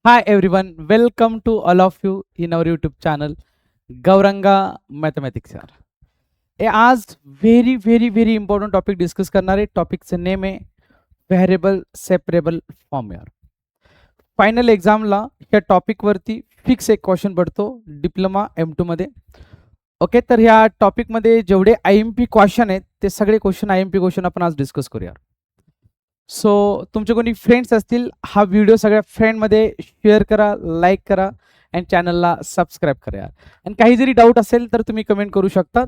Hi everyone, welcome to all of you in our YouTube channel Gauranga mathematics यार. आज very important topic discuss करणार आहे. टॉपिकचं name आहे variable separable form यार. Final एक्झामला या टॉपिकवरती फिक्स एक क्वेश्चन पडतो डिप्लोमा M2 मध्ये. ओके, तर ह्या टॉपिकमध्ये जेवढे IMP क्वेश्चन आहेत ते सगळे क्वेश्चन IMP क्वेश्चन आपण आज डिस्कस करूया. सो तुमचे कोणी फ्रेंड्स असतील हा व्हिडिओ सगळ्या फ्रेंडमध्ये शेअर करा, लाईक करा अँड चॅनलला सबस्क्राईब करा. आणि काही जरी डाऊट असेल तर तुम्ही कमेंट करू शकता.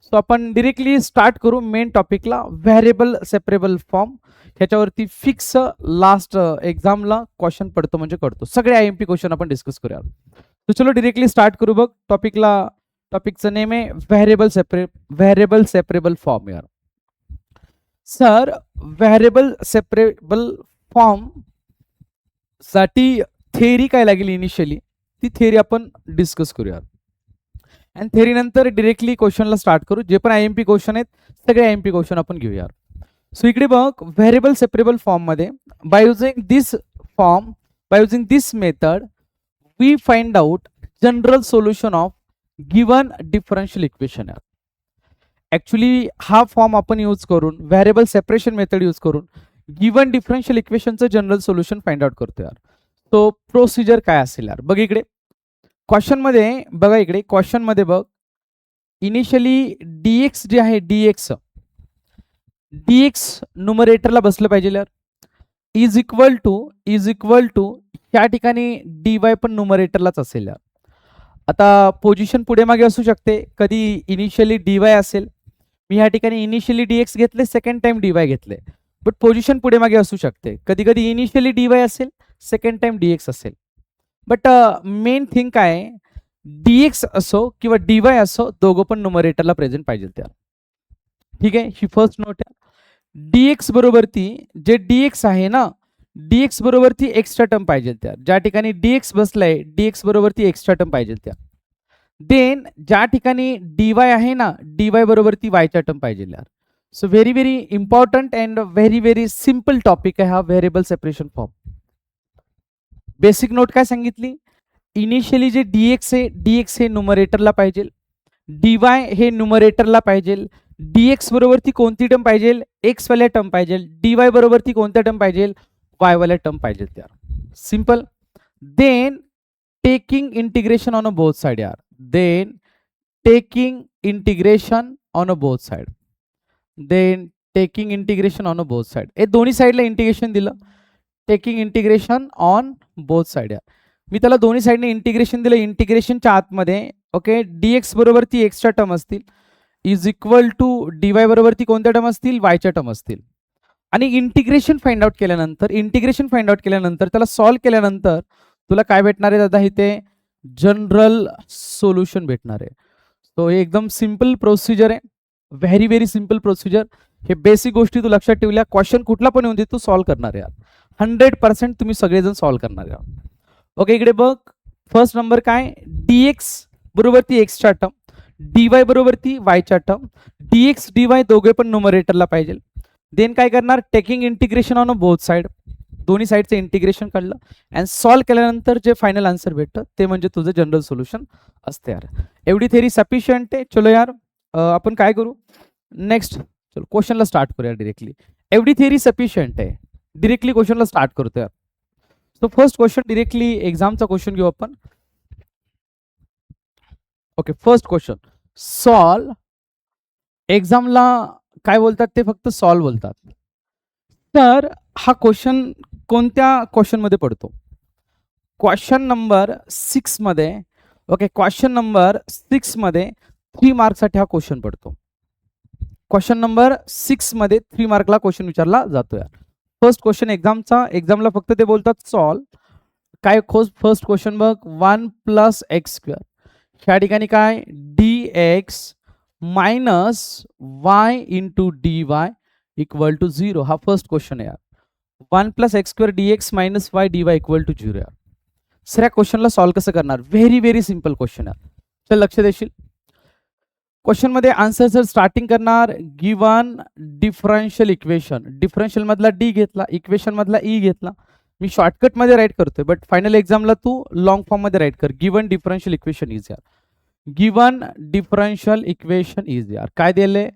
सो आपण डिरेक्टली स्टार्ट करू मेन टॉपिकला. व्हेरिएबल सेपरेबल फॉर्म ह्याच्यावरती फिक्स लास्ट एक्झामला क्वेश्चन पडतो म्हणजे करतो. सगळे IMP क्वेश्चन आपण डिस्कस करूया. तर चलो डिरेक्टली स्टार्ट करू. बघ टॉपिकचं नेम आहे व्हेरिएबल सेपरेबल फॉर्म यार. सर व्हेरिएबल सेपरेबल फॉर्म साठी थेअरी काय लागेल इनिशियली ती थेअरी आपण डिस्कस करूया. आणि थेअरी नंतर डिरेक्टली क्वेश्चनला स्टार्ट करू. जे पण IMP क्वेश्चन आहेत सगळे IMP क्वेश्चन आपण घेऊया. सो इकडे बघ व्हेरिएबल सेपरेबल फॉर्म मध्ये by using this method we find out general solution of given differential equation यार. ऍक्च्युली हा फॉर्म आपण यूज करून व्हेरिएबल सेपरेशन मेथड यूज करून गिवन डिफरन्शियल इक्वेशनचं जनरल सोल्युशन फाइंड आउट करतो यार. तो प्रोसिजर काय असेल यार बघ इकडे क्वेश्चन मध्ये बघ इनिशियली dx जे आहे dx न्यूमरेटरला बसलं पाहिजे यार. इज इक्वल टू या ठिकाणी dy पण न्यूमरेटरलाच असेल यार. आता पोझिशन पुढे मागे असू शकते. कधी इनिशियली dy असेल, मी या ठिकाणी इनिशियली dx घेतले, सेकंड टाइम dy घेतले, बट पोझिशन पुढे मागे असू शकते. कधी कधी इनिशियली dy असेल, सेकंड टाइम dx असेल. बट मेन थिंग काय dx असो किंवा dy असो दोघं पण न्यूमरेटरला प्रेझेंट पाहिजे त्या. ठीक आहे, ही फर्स्ट नोट आहे. dx बरोबरती जे dx आहे ना, dx बरोबरती एक्स्ट्रा टर्म पाहिजे त्या. ज्या ठिकाणी dx बसलाय dx बरोबरती एक्स्ट्रा टर्म पाहिजे त्या. देन ज्या ठिकाणी dy आहे ना, dy बरोबरती y च्या टर्म पाहिजे यार. So very important and very simple topic आहे हा variable separation form. Basic note काय सांगितली, इनिशियली जे dx हे न्यूमरेटरला पाहिजे, dy हे न्यूमरेटरला पाहिजे, dx बरोबरती कोणती टर्म पाहिजे, x वाल्या टर्म पाहिजे, dy बरोबरती कोणत्या टर्म पाहिजे, y वाल्या टर्म पाहिजे यार. Simple. Then taking integration on both side यार. Taking integration on both side. हे दोन्ही साइडला इंटिग्रेशन दिलं. Taking integration on both side यार. मी त्याला दोन्ही साइडने इंटिग्रेशन दिलं. इंटिग्रेशनच्या आतमध्ये ओके dx बरोबरती एक्स्ट्रा टर्म असतील, इज इक्वल टू dy बरोबरती कोणत्या टर्म असतील, y च्या टर्म असतील. आणि इंटिग्रेशन फाइंड आउट केल्यानंतर त्याला सॉल्व्ह केल्यानंतर तुला काय भेटणार आहे दादा, इथे जनरल सोल्युशन भेटणार आहे. तो हे एकदम सिंपल प्रोसिजर आहे. Very simple procedure. हे बेसिक गोष्टी तू लक्षात ठेवल्या. क्वेश्चन कुठला पण येऊन दे तू सॉल्व्ह करणार आहे 100% तुम्ही सगळेजण सॉल्व्ह करणार आहे. ओके, इकडे बघ फर्स्ट नंबर काय, dx बरोबरती एक्स्ट्रा टर्म, dy बरोबरती y च्या टर्म, dx dy दोघे पण न्यूमरेटरला पाहिजे. देन काय करणार, taking integration on both side, दोन्ही साइडचं इंटिग्रेशन काढलं अँड सॉल्व्ह केल्यानंतर जे फायनल आन्सर भेटतं ते म्हणजे तुझं जनरल सोल्युशन असते यार. एवढी थेरी सफिशियंट आहे. चलो यार आपण काय करू नेक्स्ट, चलो क्वेश्चनला स्टार्ट करूया डिरेक्टली. एवढी थेरी सफिशियंट आहे, डिरेक्टली क्वेश्चनला स्टार्ट करतो यार. सो फर्स्ट क्वेश्चन डिरेक्टली एक्झामचा क्वेश्चन घेऊ आपण. Okay, first question solve. एक्झामला काय बोलतात ते फक्त सॉल्व बोलतात. तर हा क्वेश्चन कोणत्या क्वेश्चन मध्ये पडतो, क्वेश्चन नंबर 6 मध्ये. ओके, क्वेश्चन नंबर 6 मध्ये 3 मार्कसाठी हा क्वेश्चन पडतो. क्वेश्चन नंबर 6 मध्ये 3 मार्कला क्वेश्चन विचारला जातो यार. फर्स्ट क्वेश्चन एक्झामला फक्त ते बोलतात सॉल्व. काय फर्स्ट क्वेश्चन बघ, 1 + x². ह्या ठिकाणी काय dx minus y into dy equal to 0. हा फर्स्ट क्वेश्चन आहे यार. 1 + x² dx minus y dy equal to 0 यार. सर या क्वेश्चनला सॉल्व्ह कसं करणार, व्हेरी सिंपल क्वेश्चन आहे. चल लक्ष देशील. क्वेश्चन मध्ये आन्सर सर स्टार्टिंग करणार गिवन डिफरन्शियल इक्वेशन. डिफरन्शियल मधला d घेतला, इक्वेशन मधला e घेतला. मी शॉर्टकटमध्ये राईट करतोय, बट फायनल एक्झामला तू लॉंग फॉर्ममध्ये राईट कर. गिवन डिफरन्शियल इक्वेशन इज यार, गिवन डिफरन्शियल इक्वेशन इज यार. काय दिले?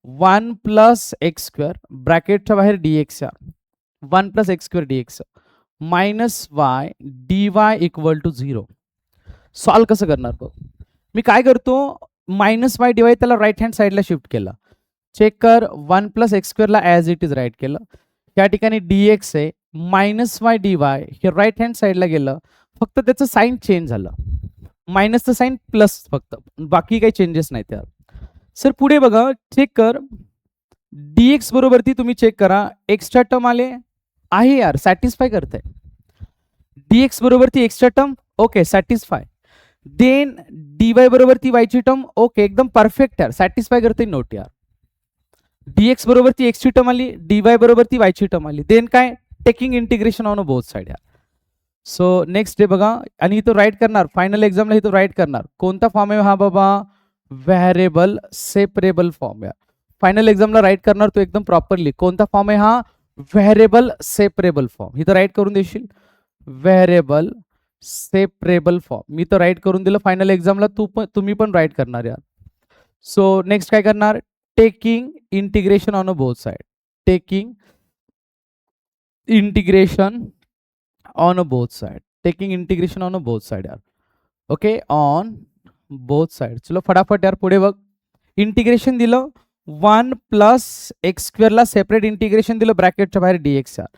1 प्लस एक्स स्क्वेअर ब्रॅकेटच्या बाहेर dx यार, 1 plus x square dx minus y dy equal to 0. Solve कसं करणार बघ. मी काय करतो, मायनस वाय dy त्याला राईट हँड साईडला शिफ्ट केला. चेक कर, 1 प्लस एक्स स्क्वेअरला ॲज इट इज राईट केलं. या ठिकाणी dx आहे, मायनस वाय dy हे राईट हँड साईडला गेलं, फक्त त्याचं साईन चेंज झालं. मायनसचं साईन प्लस, फक्त बाकी काही चेंजेस नाही त्यात. सर पुढे बघा, चेक कर, dx बरोबर ती तुम्ही चेक करा, एक्स्ट्रा टर्म आले आहे यार, सॅटिस्फाय करताय. dx बरोबर ती extra term, okay satisfy. Then dy बरोबर ती वायची टर्म, ओके एकदम परफेक्ट यार, सॅटिस्फाय करते. नोट यार, dx बरोबर ती एक्सची टर्म आली, dy बरोबर ती वायची टर्म आली. देन काय, taking integration on both side यार. सो नेक्स्ट डे बघा, आणि इथं राईट करणार, फायनल एक्झामला इथं राईट करणार. कोणता फॉर्म आहे हा बाबा? व्हेरिएबल सेपरेबल फॉर्म यार. फायनल एक्झामला राईट करणार तो एकदम प्रॉपरली. कोणता फॉर्म आहे हा? Variable separable form. इथं राईट करून देशील, व्हेरिएबल सेपरेबल फॉर्म. मी तर राईट करून दिलं. फायनल एक्झामला तुम्ही पण राईट करणार यार. सो नेक्स्ट काय करणार? Taking integration on both side, taking integration on both side, taking integration on both side यार. Okay, on both side. चलो फटाफट यार पुढे बघ. इंटिग्रेशन दिलं, 1 प्लस एक्स स्क्वेअरला सेपरेट इंटिग्रेशन दिलं ब्रॅकेटच्या बाहेर dx यार.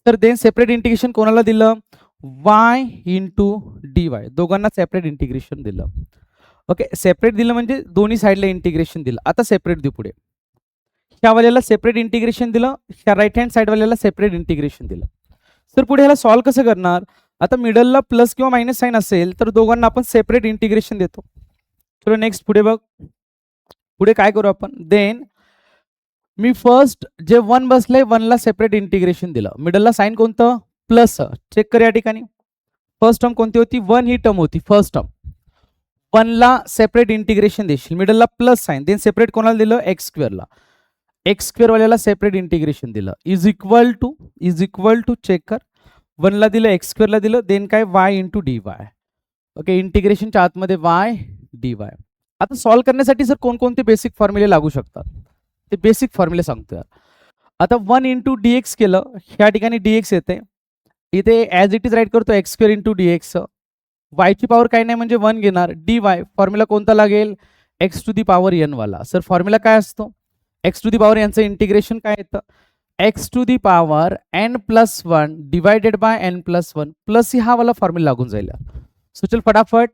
तर देन सेपरेट इंटिग्रेशन कोणाला दिलं? y इंटू dy, दोघांना सेपरेट इंटिग्रेशन दिलं. ओके, सेपरेट दिलं म्हणजे दोन्ही साईडला इंटिग्रेशन दिलं. आता सेपरेट देऊ पुढे. ह्या वाल्याला सेपरेट इंटिग्रेशन दिलं, ह्या राईट हँड साईड वाल्याला सेपरेट इंटिग्रेशन दिलं. तर पुढे ह्याला सॉल्व कसं करणार? आता मिडलला प्लस किंवा मायनस साईन असेल तर दोघांना आपण सेपरेट इंटिग्रेशन देतो. चलो नेक्स्ट पुढे बघ. पुढे काय करू आपण? देन मी फर्स्ट जे 1 बसले 1 ला सेपरेट इंटिग्रेशन दिलं. मिडलला साईन कोणतं? प्लस. चेक कर या ठिकाणी, फर्स्ट टर्म कोणती होती? 1 ही टर्म होती फर्स्ट टर्म. 1 ला सेपरेट इंटिग्रेशन देशील, मिडलला प्लस साईन. देन सेपरेट कोणाला दिलं? एक्स स्क्वेअरला. एक्स स्क्वेअर वाल्याला सेपरेट इंटिग्रेशन दिलं. इज इक्वल टू चेक कर, 1 ला दिलं, एक्स स्क्वेअरला दिलं. देन काय? Y into d y. Okay, इंटिग्रेशनच्या आतमध्ये वाय डी वाय. आता सॉल्व करण्यासाठी सर कोणकोणते बेसिक फॉर्म्युले लागू शकतात ते बेसिक फॉर्म्युले सांगतो यार. आता 1 इंटू डीएक्स केलं, ह्या ठिकाणी डीएक्स येते, इथे ॲज इट इज राईट करतो एक्स स्क्वेअर इंटू डीएक्स. वायची पॉवर काही नाही म्हणजे 1 घेणार. डी वाय फॉर्म्युला कोणता लागेल? X to the power n वाला. सर फॉर्म्युला काय असतो? एक्स टू दी पॉवर यांचं इंटिग्रेशन काय येतं? X to the power n plus 1 divided by n plus 1 plus हा वाला फॉर्म्युला लागून जाईल. सो चल फटाफट,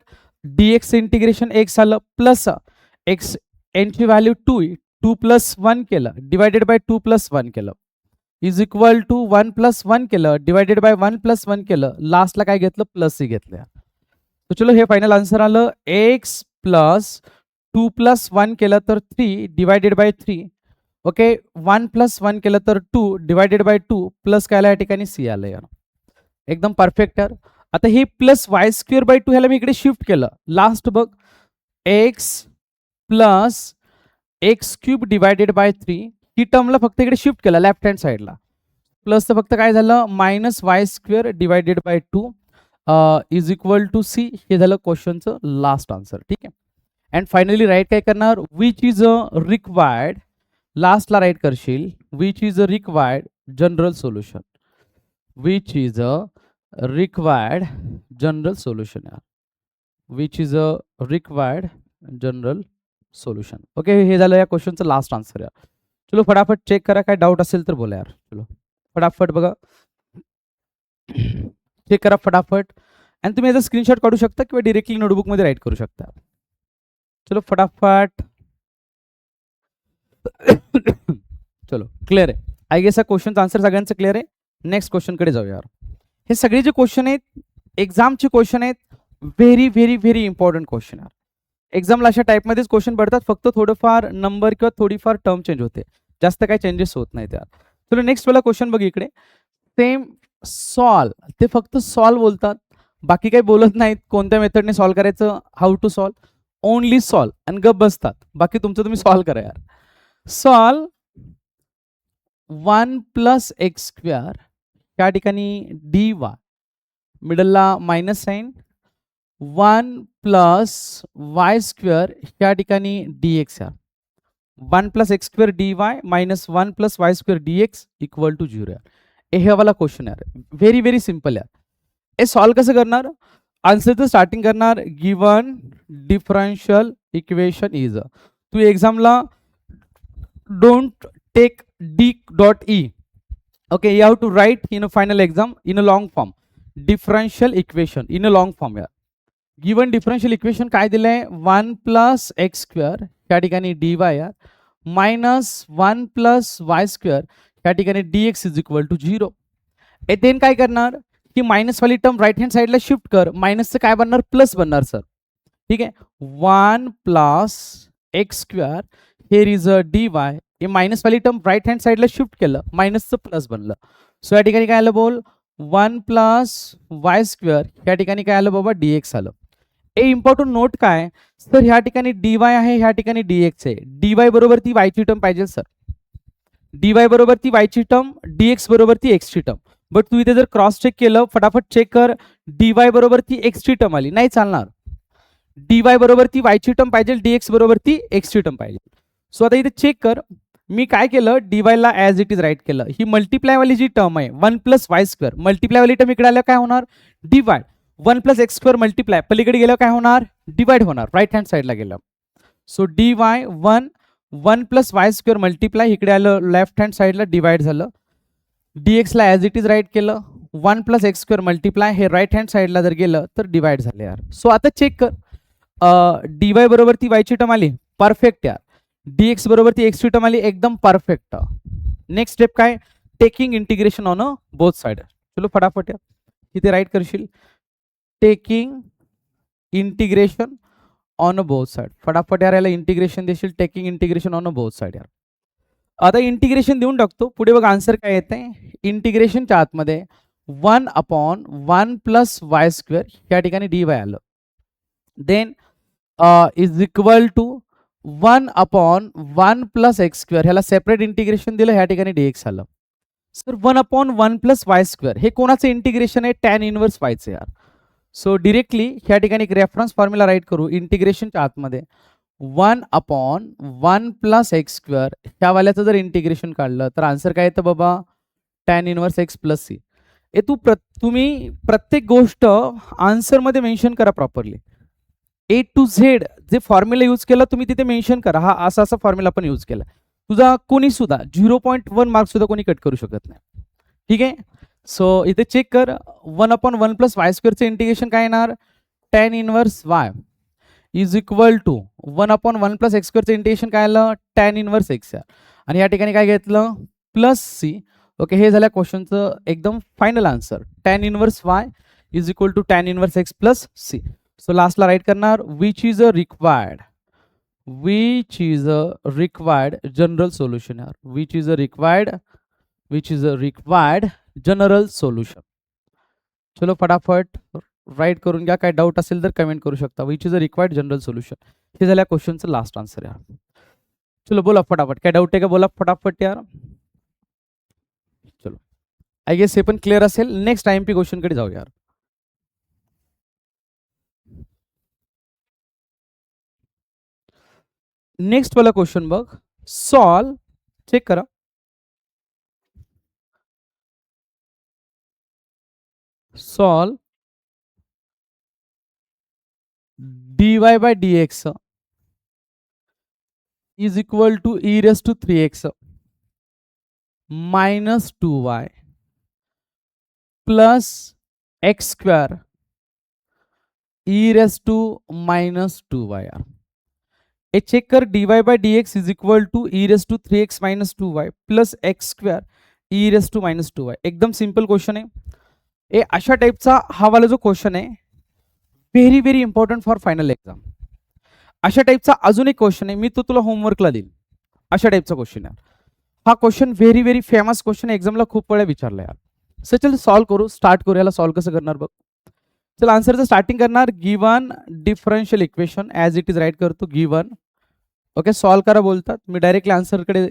डीएक्स इंटिग्रेशन एक्स आलं, प्लस एक्स एनची व्हॅल्यू 2 2 प्लस 1 केलं, डिवायडेड बाय 2 प्लस 1 केलं, इज इक्वल टू 1 प्लस 1 केलं, डिवायडेड बाय 1 प्लस 1 केलं, लास्टला काय घेतलं? प्लस घेतलं. तो चलो हे फायनल आन्सर आलं. एक्स प्लस 2 प्लस 1 केलं तर 3 डिवायडेड बाय 3. ओके, 1 प्लस 1 केलं तर 2 डिवायडेड बाय 2 प्लस काय आलं या ठिकाणी? सी आलं यार. एकदम परफेक्ट यार. आता हे प्लस वाय स्क्वेअर बाय 2 ह्याला मी इकडे शिफ्ट केलं. लास्ट बघ, x plus x cube divided by 3 ही टर्मला फक्त इकडे शिफ्ट केलं लेफ्ट हँड साईडला. प्लस तर फक्त काय झालं? Minus y square divided by 2 is equal to C. हे झालं क्वेश्चनचं लास्ट आन्सर. ठीक आहे. अँड फायनली राईट काय करणार? विच इज अ रिक्वायर्ड, लास्टला राईट करशील, which is a required general solution. Which is a required general solution यार. Which is a required general solution. Okay, हे झालं या क्वेश्चनचं लास्ट आन्सर यार. चलो फटाफट चेक करा, काय डाऊट असेल तर बोला यार. चलो फटाफट बघा, चेक करा फटाफट. आणि तुम्ही याचा स्क्रीनशॉट काढू शकता किंवा डिरेक्टली नोटबुकमध्ये राईट करू शकता. चलो फटाफट. चलो क्लिअर आहे. आय गेस हा क्वेश्चनचा आन्सर सगळ्यांचं क्लिअर आहे. नेक्स्ट क्वेश्चनकडे जाऊया यार. हे सगळे जे क्वेश्चन आहेत एक्झामचे क्वेश्चन आहेत, very very very important question आहे. एक्झामला अशा टाईपमध्येच क्वेश्चन पडतात, फक्त थोडंफार नंबर किंवा थोडीफार टर्म चेंज होते, जास्त काही चेंजेस होत नाही त्यात. चलो नेक्स्ट वाला क्वेश्चन बघ इकडे. सेम सॉल्व, ते फक्त सॉल्व बोलतात, बाकी काही बोलत नाहीत. कोणत्या मेथडने सॉल्व करायचं, how to solve, only solve, आणि गप बसतात. बाकी तुमचं तुम्ही सॉल्व करा यार. सॉल्व 1 प्लस एक्स स्क्वेअर त्या ठिकाणी dy, मिडलला minus sign 1 plus y square या ठिकाणी dx यार 1 plus x square dy minus 1 plus y square dx equal to 0 यार हे वाला क्वेश्चन यार व्हेरी व्हेरी सिंपल यार हे सॉल्व कसं करणार आन्सरचं स्टार्टिंग करणार गिवन डिफरन्शियल इक्वेशन इज तू एक्झामला don't take d.e okay you have to write in a final exam in a long form differential equation in a long form यार given differential equation काय दिलंय 1 plus x square या ठिकाणी dy यार minus 1 plus y square या ठिकाणी dx is equal to 0 येथे काय करणार की मायनस वाली टर्म राईट हँड साईडला शिफ्ट कर मायनसचं काय बनणार प्लस बनणार सर ठीक आहे 1 plus x square here is a dy हे मायनस वाली टर्म राईट हँड साईडला शिफ्ट केलं मायनसचं प्लस बनलं सो या ठिकाणी काय आलं बोल 1 प्लस वाय स्क्वेअर या ठिकाणी काय आलं बाबा dx आलं ए इम्पॉर्टंट नोट काय सर ह्या ठिकाणी dy आहे ह्या ठिकाणी dx आहे dy बरोबर ती y ची टर्म पाहिजे सर dy बरोबर ती y ची टर्म dx बरोबर ती x ची टर्म बट तू इथे जर क्रॉस चेक केलं फटाफट चेक कर dy बरोबर ती x ची टर्म आली नाही चालणार dy बरोबर ती y ची टर्म पाहिजे dx बरोबर ती x ची टर्म पाहिजे सो आता इथे चेक कर मी काय केलं dy ला ॲज इट इज राईट केलं ही मल्टिप्लाय वाली जी टर्म आहे 1 प्लस वाय स्क्वेअर मल्टिप्लाय वाली टर्म इकडे आल्यावर काय होणार divide 1 plus x square multiply पलीकडे गेल्यावर काय होणार डिवाइड होणार राईट हँड साईडला गेलं so dy 1 plus y square multiply इकडे आलं लेफ्ट हँड साईडला डिवाइड झालं dx ला ॲज इट इज राईट केलं 1 प्लस एक्स स्क्वेअर मल्टिप्लाय हे राईट हँड साईडला जर गेलं तर डिवाइड झालं यार सो आता चेक कर dy बरोबर ती y ची टर्म आली परफेक्ट यार dx बरोबर ती x ची टर्म आली एकदम परफेक्ट नेक्स्ट स्टेप काय taking integration on both side चलो फटाफट यार इथे राईट करशील taking integration on both side फटाफट यार याला इंटिग्रेशन देशील taking integration on both side यार आता इंटिग्रेशन देऊन टाकतो पुढे बघ आन्सर काय येते इंटिग्रेशनच्या आतमध्ये 1/1 प्लस वाय स्क्वेअर या ठिकाणी dy आलं then is equal to 1/1 plus x square ह्याला सेपरेट इंटिग्रेशन दिलं ह्या ठिकाणी dx आलं सर 1/1 प्लस वाय स्क्वेअर हे कोणाचं इंटिग्रेशन आहे tan इनवर्स वायचं यार सो डिरेक्टली ह्या ठिकाणी एक रेफरन्स फॉर्म्युला राईट करू इंटिग्रेशनच्या आतमध्ये 1/1 प्लस एक्स स्क्वेअर ह्या वाल्याचं जर इंटिग्रेशन काढलं तर आन्सर काय येतं बाबा tan inverse x plus C हे तुम्ही प्रत्येक गोष्ट आन्सरमध्ये मेन्शन करा प्रॉपरली A to Z जे फॉर्म्युला यूज केला तुम्ही तिथे मेन्शन करा हा असा फॉर्म्युला पण यूज केला तुझा कोणी सुद्धा 0.1 मार्क सुद्धा कोणी कट करू शकत नाही ठीक आहे सो इथे चेक कर 1/1 प्लस वाय स्क्वेअरचं इंटिग्रेशन काय येणार tan inverse y is equal to 1/1 plus x स्क्वेअरचं इंटिग्रेशन काय आलं tan इनवर्स एक्स आणि या ठिकाणी काय घेतलं प्लस सी ओके हे झाल्या क्वेश्चनचं एकदम final answer tan inverse y is equal to tan inverse x plus c so लास्टला राईट करणार which is a required general solution यार which is a required general solution चलो फटाफट राईट करून घ्या काय डाऊट असेल तर कमेंट करू शकता which is a required general solution हे झाल्या क्वेश्चनचं लास्ट आन्सर यार चलो बोला फटाफट काय डाऊट आहे का बोला फटाफट यार चलो आय गेस हे पण क्लिअर असेल नेक्स्ट IMP क्वेश्चन कडे जाऊ यार नेक्स्ट वाला क्वेश्चन बघ सॉल्व चेक करा solve dy by dx is equal to e raised to 3x minus 2y plus x square e raised to minus 2y यार ए चेक कर dy by dx is equal to e raised to 3x minus 2y plus x square e raised to minus 2y एकदम simple question आहे ए अशा टाइपचा हा वाला जो question आहे very very important for final exam अशा टाइपचा अजून एक क्वेश्चन आहे मी तो तुला होमवर्कला देईल अशा टाइपचा क्वेश्चन आहे हा question very very famous question एक्झामला खूप वेळा विचारला यार सो चल सॉल्व करू स्टार्ट करू याला सॉल्व कसं करणार बघ चल आन्सरचं स्टार्टिंग करणार given differential equation as it is right करतो गिवन ओके सॉल्व करा बोलतात मी डायरेक्टली आन्सरकडे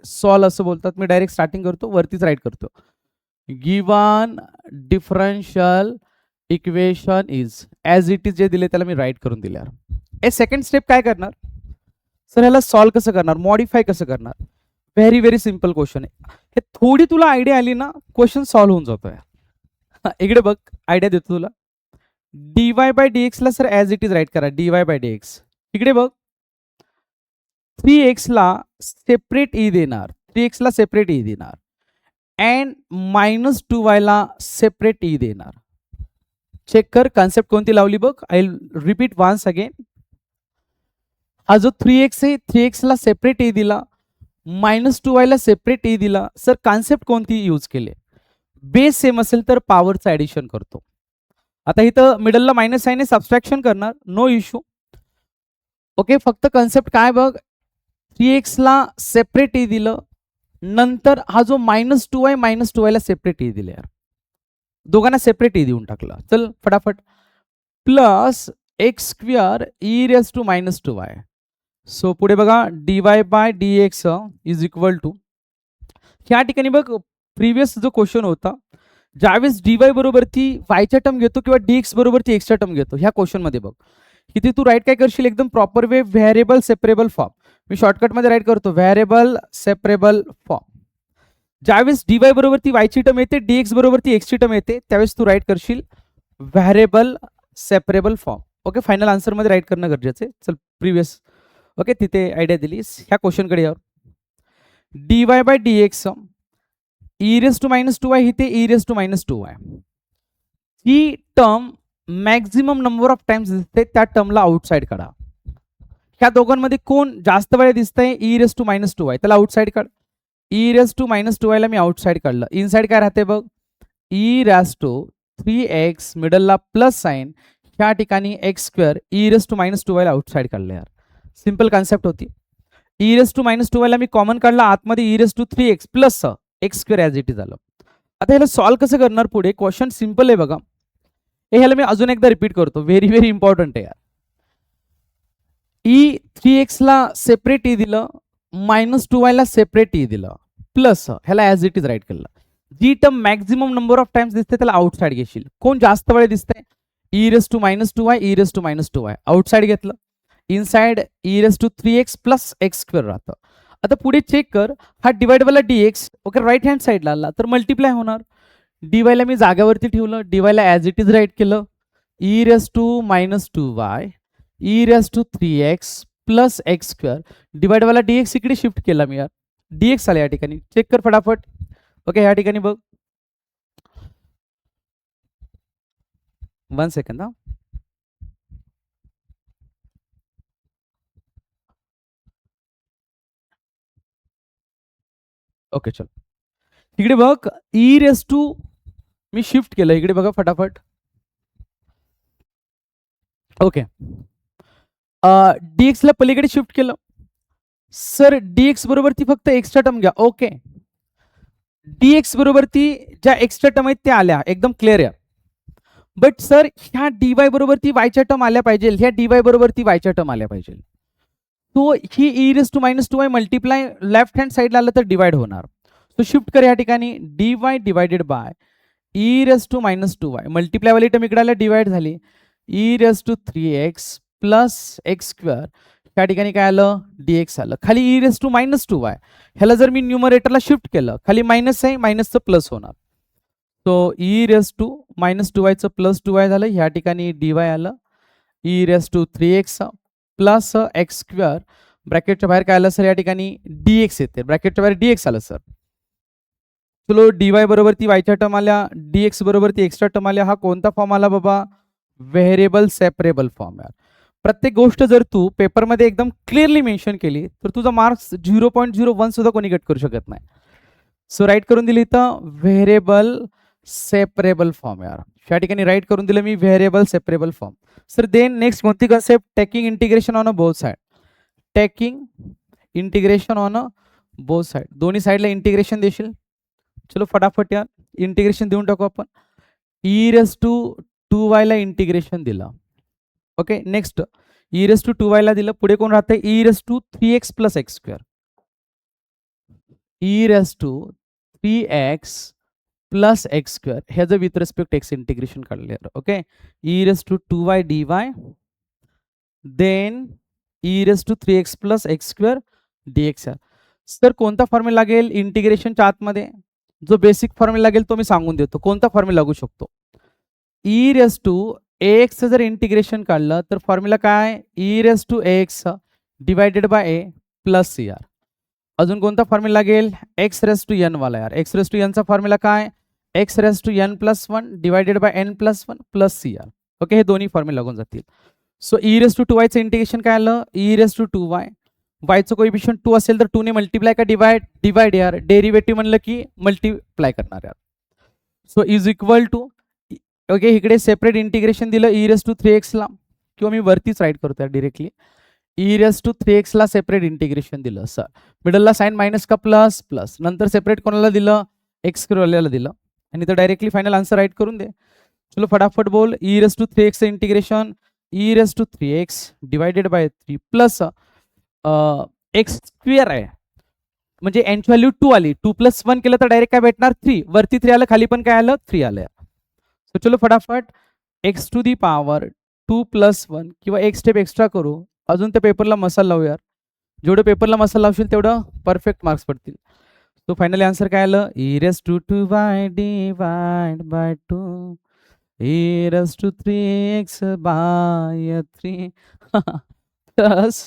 सॉल्व असं बोलतात मी डायरेक्ट स्टार्टिंग करतो वरतीच राईट करतो given differential equation is as it is जे दिले त्याला मी राईट करून दिल्यावर हे सेकंड स्टेप काय करणार सर ह्याला सॉल्व कसं करणार मॉडिफाय कसं करणार व्हेरी व्हेरी सिम्पल क्वेश्चन आहे हे थोडी तुला आयडिया आली ना क्वेश्चन सॉल्व होऊन जातोय इकडे बघ आयडिया देतो तुला dy बाय dx ला sir as it is right करा dy बाय dx इकडे बघ 3x ला सेपरेट ई देणार 3x ला सेपरेट ई देणार अँड -2y ला सेपरेट ई देणार चेक कर कॉन्सेप्ट कोणती लावली बघ आय रिपीट वन्स अगेन हा जो 3x आहे 3x ला सेपरेट ई दिला -2y ला सेपरेट ई दिला सर कॉन्सेप्ट कोणती यूज केले बेस सेम असेल तर पॉवरचं ऍडिशन करतो आता इथं मिडलला मायनस साइन आहे सबस्ट्रॅक्शन करणार नो इश्यू ओके फक्त कॉन्सेप्ट काय बघ 3x ला सेपरेट ई दिलं नंतर हा जो -2y ला सेपरेट ई दिले यार दोघांना सेपरेट ई देऊन टाकला चल फटाफट plus x square e raise to -2y so पुढे बघा dy by dx is equal to ह्या ठिकाणी बघ प्रिव्हियस जो क्वेश्चन होता ज्यावेळेस dy बरोबर ती वायच्या टर्म घेतो किंवा dx बरोबर ती एक्सच्या टर्म घेतो ह्या क्वेश्चन मध्ये बघ इथे तू राईट काय करशील एकदम proper way variable separable form मी शॉर्टकट मध्ये राईट करतो व्हेरिएबल सेपरेबल फॉर्म ज्यावेळेस dy बरोबर ती वायची टर्म येते dx बरोबर ती एक्सची टर्म येते त्यावेळेस तू राईट करशील variable separable form okay final answer मध्ये राईट करणं गरजेचं आहे चल प्रिव्हियस ओके तिथे आयडिया दिलीस ह्या क्वेश्चन कडे यावर dy by dx e raise to -2y इथे ई रेस टू -2y ही term maximum number of times दिसते त्या टर्मला आउटसाइड काढा ह्या दोघांमध्ये कोण जास्त वेळ दिसतंय ई रेस टू -2y त्याला आउटसाइड काढ ई रेस टू -2y ला मी आउटसाइड काढलं इनसाइड काय राहते बघ ई रेस टू 3x मिडलला प्लस साइन ह्या ठिकाणी x square e raise to -2y ला आउटसाइड काढलं यार सिंपल कॉन्सेप्ट होती ई रेस टू -2y ला मी कॉमन काढला आतमध्ये e raise to 3x plus x square as it is झालं आता ह्याला सॉल्व कसं करणार पुढे क्वेश्चन सिंपल आहे बघा हे ह्याला मी अजून एकदा रिपीट करतो व्हेरी व्हेरी इम्पॉर्टंट आहे यार ई 3x ला सेपरेट ई दिलं -2y ला सेपरेट ई दिलं प्लस ह्याला ॲज इट इज राईट केलं जी term maximum number of times दिसते त्याला आउटसाइड घेशील कोण जास्त वेळ दिसते e raise to -2y e raise to -2y outside घेतलं inside e raise to 3x plus x square राहतं आता पुढे चेक कर हा डिवाइड वाला dx ओके राईट हँड साइडला आला तर मल्टिप्लाय होणार dy ला मी जागेवरती ठेवलं dy ला ॲज इट इज राईट केलं e raise to -2y e raise to 3x plus x square divide वाला dx इकडे शिफ्ट केला मी यार dx आला या ठिकाणी चेक कर फटाफट ओके या ठिकाणी बघ 1 सेकंड हा ओके चल इकडे बघ ई रेस टू मी शिफ्ट केलं इकडे बघा फटाफट ओके dx ला पलीकडे शिफ्ट केलं सर dx बरोबर ती फक्त एक्स्ट्रा टर्म घ्या ओके dx बरोबर ती ज्या एक्स्ट्रा टर्म आहेत त्या आल्या एकदम क्लिअर आहे बट सर ह्या dy बरोबर ती वायच्या टर्म आल्या पाहिजे ह्या dy बरोबर ती वायच्या टर्म आल्या पाहिजे तो ही e raise to -2y multiply left hand साइडला आलं तर डिवाइड होणार तो शिफ्ट कर या ठिकाणी dy divided by e raise to -2y multiply वाली टर्म इकडे आल्या डिवाइड झाली e raise to 3x plus x square त्या ठिकाणी काय आलं dx आलं खाली ई रेस टू -2y ह्याला जर मी न्यूमरेटरला शिफ्ट केलं खाली मायनस आहे मायनसचं प्लस होणार तो ई रेस टू -2y चं प्लस 2y झालं ह्या ठिकाणी dy आलं e raise to 3x plus x square ब्रॅकेटच्या बाहेर काय आलं सर या ठिकाणी dx येते ब्रॅकेटच्या बाहेर dx आलं सर चलो dy बरोबर ती वायच्या टर्म आल्या dx बरोबर ती एक्स्ट्रा टर्म आल्या हा कोणता फॉर्म आला बाबा व्हेरिएबल सेपरेबल फॉर्म यार प्रत्येक गोष्ट जर तू पेपरमध्ये एकदम क्लिअरली मेन्शन केली तर तुझा मार्क्स 0.01 सुद्धा कोणी कट करू शकत नाही सो राईट करून दिली इथं व्हेरिएबल सेपरेबल फॉर्म यार या ठिकाणी राईट करून दिलं मी variable separable form sir then next कोणती concept taking integration on a both side taking integration on a both side दोन्ही साइडला इंटिग्रेशन देशील चलो फटाफट यार इंटिग्रेशन देऊन टाकू आपण ई रेस टू 2y ला इंटिग्रेशन दिलं okay next e raise to 2y ला दिलं पुढे कोण राहतंय e raise to 3x plus x square e raise to 3x plus x square ह्याचं विथ रिस्पेक्ट एक्स इंटिग्रेशन काढले okay e raise to 2y dy then e raise to 3x plus x square dx sir कोणता formula लागेल इंटिग्रेशनच्या आतमध्ये जो basic formula लागेल तो मी सांगून देतो कोणता फॉर्म्युला लागू शकतो ई रेस टू एक्स जर इंटिग्रेशन काढलं तर फॉर्म्युला काय e raise to x divided by a plus c or अजून कोणता फॉर्म्युला लागेल एक्स रेस टू एन वाला यार एक्स रेस टू एनचा फॉर्म्युला काय x raise to n plus one divided by n plus one plus c R okay हे दोन्ही formula लागून जातील सो ई रेस टू 2yचं इंटिग्रेशन काय आलं ई रेस टू 2y वायचं कोएफिशियंट 2 असेल तर 2 ने मल्टिप्लाय का डिवाइड यार डेरिव्हेटिव्ह म्हणलं की मल्टिप्लाय करणार यार so is equal to okay इकडे सेपरेट इंटिग्रेशन दिलं ई रेस टू 3x ला किंवा मी वरतीच राईट करतो यार directly E raise to 3x ला सेपरेट इंटिग्रेशन दिलं सर मिडलला साइन मायनस का प्लस प्लस नंतर सेपरेट कोणाला दिलं एक्स स्क्वेअरला दिलं आणि तर डायरेक्टली फायनल आन्सर राईट करून दे चलो फटाफट बोल e raise to 3x integration e raise to 3x divided by 3 plus x square आहे म्हणजे एनची व्हॅल्यू 2 आली 2 प्लस 1 केलं तर डायरेक्ट काय भेटणार 3 वरती 3 आलं खाली पण काय आलं 3 आलं सो चलो फटाफट x to the power 2 plus 1 किंवा एक स्टेप एक्स्ट्रा करू अजून त्या पेपरला मसाला लावू यार जेवढं पेपरला मसाला लावशील तेवढं परफेक्ट मार्क्स पडतील तो फायनली आन्सर काय आलं e raise to 2y divide by 2 e raise to 3x by 3 plus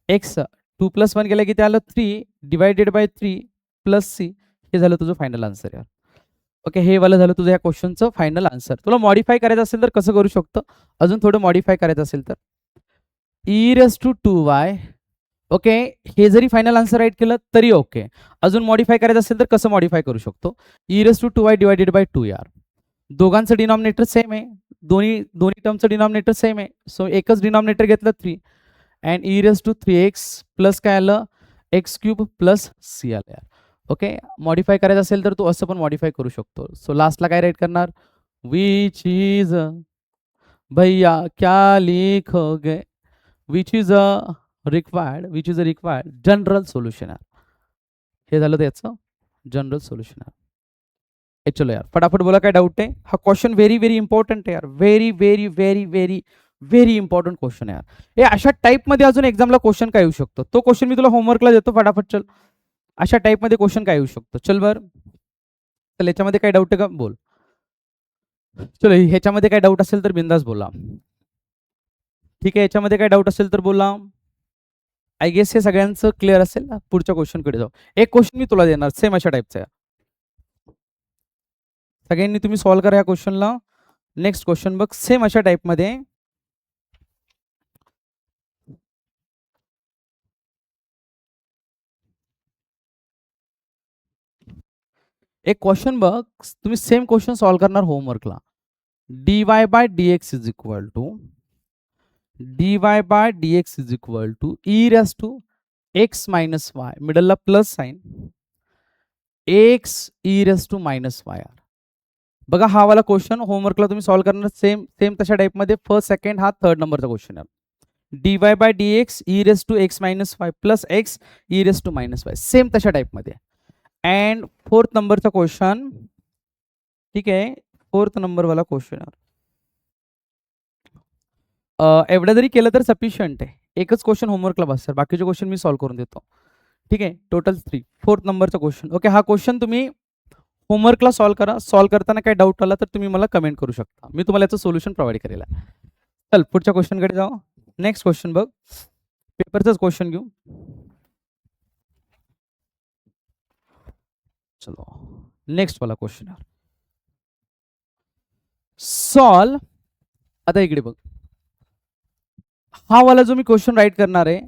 x 2 plus 1 केलं की ते आलं 3 डिवायडेड बाय 3 प्लस सी हे झालं तुझं फायनल आन्सर यार ओके हे वाला झालं तुझं या क्वेश्चनचं फायनल आन्सर तुला मॉडिफाय करायचं असेल तर कसं करू शकतो अजून थोडं मॉडिफाय करायचं असेल तर E raise to 2y okay हे जरी फायनल आन्सर राईट केलं तरी ओके अजून मॉडिफाय करायचं असेल तर कसं मॉडिफाय करू शकतो e raise to 2y divided by 2 यार दोघांचं डिनॉमिनेटर सेम आहे दोन्ही टर्मचं डिनॉमिनेटर सेम आहे सो एकच डिनॉमिनेटर घेतलं 3 and e raise to 3x plus काय आलं एक्स क्यूब प्लस सी आलं यार ओके मॉडिफाय करायचं असेल तर तू असं पण मॉडिफाय करू शकतो सो लास्टला काय राईट करणार विच इज भैया क्या लिखोगे which is a required general solution यार हे झालं त्याचं जनरल सोल्युशन यार चलो यार फटाफट बोला काय डाऊट आहे हा क्वेश्चन व्हेरी व्हेरी इंपॉर्टंट आहे यार very very very very very important question आहे यार हे अशा टाईपमध्ये अजून एक्झामला क्वेश्चन काय येऊ शकतो तो क्वेश्चन मी तुला होमवर्कला देतो फटाफट चल अशा टाईपमध्ये क्वेश्चन काय येऊ शकतो चल बर तर याच्यामध्ये काय डाऊट आहे का बोल चलो ह्याच्यामध्ये काय डाऊट असेल तर बिंदास बोला ठीक आहे याच्यामध्ये काय डाऊट असेल तर बोला आय गेस हे सगळ्यांचं क्लिअर असेल ना पुढच्या क्वेश्चनकडे जाऊ एक क्वेश्चन मी तुला देणार सेम अशा टाईपचा सगळ्यांनी तुम्ही सॉल्व्ह करा या क्वेश्चनला नेक्स्ट क्वेश्चन बघ सेम अशा टाईपमध्ये एक क्वेश्चन बघ तुम्ही सेम क्वेश्चन सॉल्व्ह करणार होमवर्कला dy by dx is equal to e raise to x minus y मिडलला plus sign x e raise to minus y आर बघा हा वाला क्वेश्चन होमवर्कला तुम्ही सॉल्व्ह करणार सेम तशा टाईपमध्ये फर्स्ट सेकंड हा थर्ड नंबरचा क्वेश्चन आहे dy by dx e raise to x minus y plus x e raise to minus y same तशा टाईपमध्ये अँड फोर्थ नंबरचा क्वेश्चन ठीक आहे फोर्थ नंबर वाला क्वेश्चन एवढं जरी केलं तर सफिशियंट आहे एकच क्वेश्चन होमवर्कला बस सर बाकीचे क्वेश्चन मी सॉल्व्ह करून देतो ठीक आहे टोटल 3 फोर्थ नंबरचा क्वेश्चन ओके हा क्वेश्चन तुम्ही होमवर्कला सॉल्व्ह करा सॉल्व्ह करताना काय डाऊट आला तर तुम्ही मला कमेंट करू शकता मी तुम्हाला याचं सोल्युशन प्रोव्हाइड करेल चल पुढच्या क्वेश्चनकडे जाऊ नेक्स्ट क्वेश्चन बघ पेपरचाच क्वेश्चन घेऊ चलो नेक्स्ट वाला क्वेश्चन सॉल्व आता इकडे बघ हा वाला जो मी क्वेश्चन राईट करणार आहे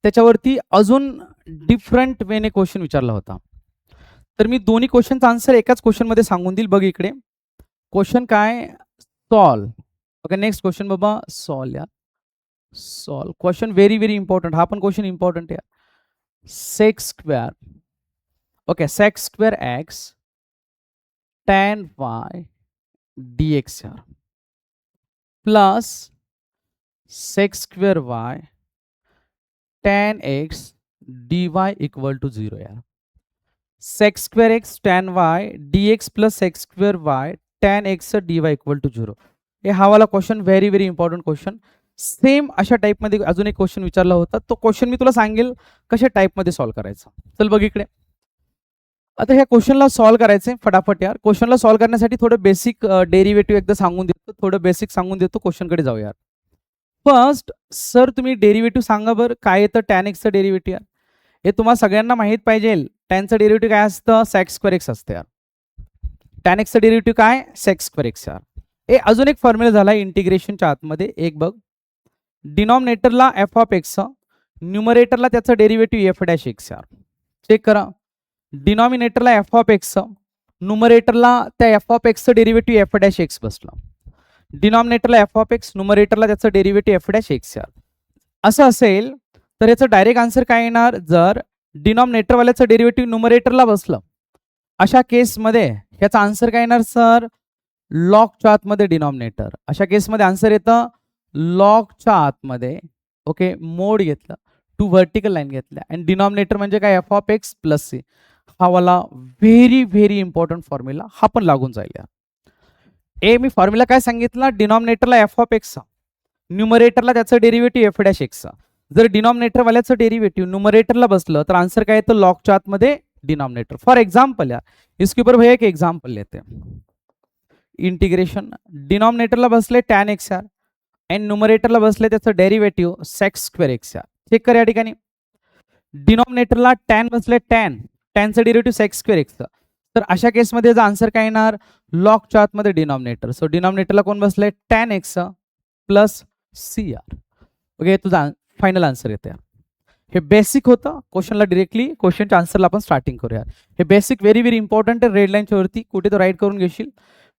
त्याच्यावरती अजून डिफरंट वेने क्वेश्चन विचारला होता तर मी दोन्ही क्वेश्चनचा आन्सर एकाच क्वेश्चन मध्ये सांगून देईल बघ इकडे क्वेश्चन काय सॉल्व ओके नेक्स्ट क्वेश्चन बाबा सॉल्व या solve question very very important हा पण क्वेश्चन इंपॉर्टंट आहे sec square okay sec square x tan y dx यार plus sec square y tan x dy equal to 0 यार sec square x tan y d x plus sec square y tan x d y equal to 0. हे हा वाला question very very important question. Same अशा टाईपमध्ये अजून एक question विचारला होता. तो क्वेश्चन मी तुला सांगेल कशा टाईपमध्ये सॉल्व्ह करायचा. चल बघ इकडे. आता ह्या क्वेश्चनला सॉल्व्ह करायचे फटाफट यार. क्वेश्चनला सॉल्व्ह करण्यासाठी थोडं बेसिक डेरिव्हेटिव्ह एकदा सांगून देतो, थोडं बेसिक सांगून देतो, क्वेश्चनकडे जाऊ यार. फर्स्ट सर तुम्ही डेरिव्हेटिव्ह सांगा बरं काय येतं टॅन एक्सचं डेरिव्हेटिव्ह. हे तुम्हाला सगळ्यांना माहित पाहिजे. टॅनचं डेरिव्हेटिव्ह काय असतं सेक्स स्क्वेअर एक्स असतं यार. टॅन एक्सचं डेरिव्हेटिव्ह काय सेक्स स्क्वेअर एक्स यार. हे अजून एक फॉर्म्युला झाला इंटिग्रेशनच्या आतमध्ये. एक बघ डिनॉमिनेटरला एफ ऑफ एक्स, न्यूमरेटरला त्याचं डेरिव्हेटिव्ह एफ डॅश एक्स यार. चेक करा. डिनॉमिनेटरला एफ ऑफ एक्स, न्यूमरेटरला त्या एफ ऑफ एक्सचं डेरिव्हेटिव्ह एफ डॅश एक्स बसलं. डिनॉमिनेटरला एफ ऑफ एक्स, न्यूमरेटरला त्याचं डेरिव्हेटिव्ह एफ डॅश एक्स यार. असं असेल तर याचं डायरेक्ट आन्सर काय येणार. जर डिनॉमिनेटरवाल्याचं डेरिव्हेटिव्ह न्यूमरेटरला बसलं अशा केसमध्ये याचा आन्सर काय येणार सर लॉगच्या आतमध्ये डिनॉमिनेटर. अशा केसमध्ये आन्सर येतं लॉगच्या आतमध्ये. ओके मोड घेतलं, टू व्हर्टिकल लाईन घेतल्या आणि डिनॉमिनेटर म्हणजे काय f of x plus c. हा वाला व्हेरी व्हेरी इम्पॉर्टंट फॉर्म्युला हा पण लागून जाईल यार. मी फॉर्म्युला काय सांगितला डिनॉमिनेटरला एफ ऑफ एक्स, न्यूमरेटरला त्याचं डेरिव्हेटिव्ह एफ डॅश एक्स. जर डिनॉमिनेटर वाल्याचं डेरिव्हेटिव्ह न्यूमरेटरला बसलं तर आन्सर काय येतं लॉगच्या आतमध्ये डिनॉमिनेटर. फॉर एग्जाम्पल यार इसके ऊपर भैया एक एग्जाम्पल लेते हैं. इंटिग्रेशन डिनॉमिनेटरला बसले टॅन एक्स यार आणि न्यूमरेटरला बसले त्याचं डेरिव्हेटिव्ह सेक्स स्क्वेअर एक्स यार. चेक कर या ठिकाणी. डिनॉमिनेटरला टॅन बसले टॅनचं डेरिव्हेटिव्ह सेक्स स्क्वेअर एक्स. तर अशा केसमध्ये याचा आन्सर काय येणार लॉगच्या आतमध्ये डिनॉमिनेटर. सो डिनॉमिनेटरला कोण बसले tan x plus c R. Okay तुझा फायनल आन्सर येते. हे बेसिक होतं. क्वेश्चनला डिरेक्टली क्वेश्चनच्या आन्सरला आपण स्टार्टिंग करूया. हे बेसिक व्हेरी व्हेरी इम्पॉर्टंट आहे. रेड लाईनच्या वरती कुठे तो राईट करून घेशील.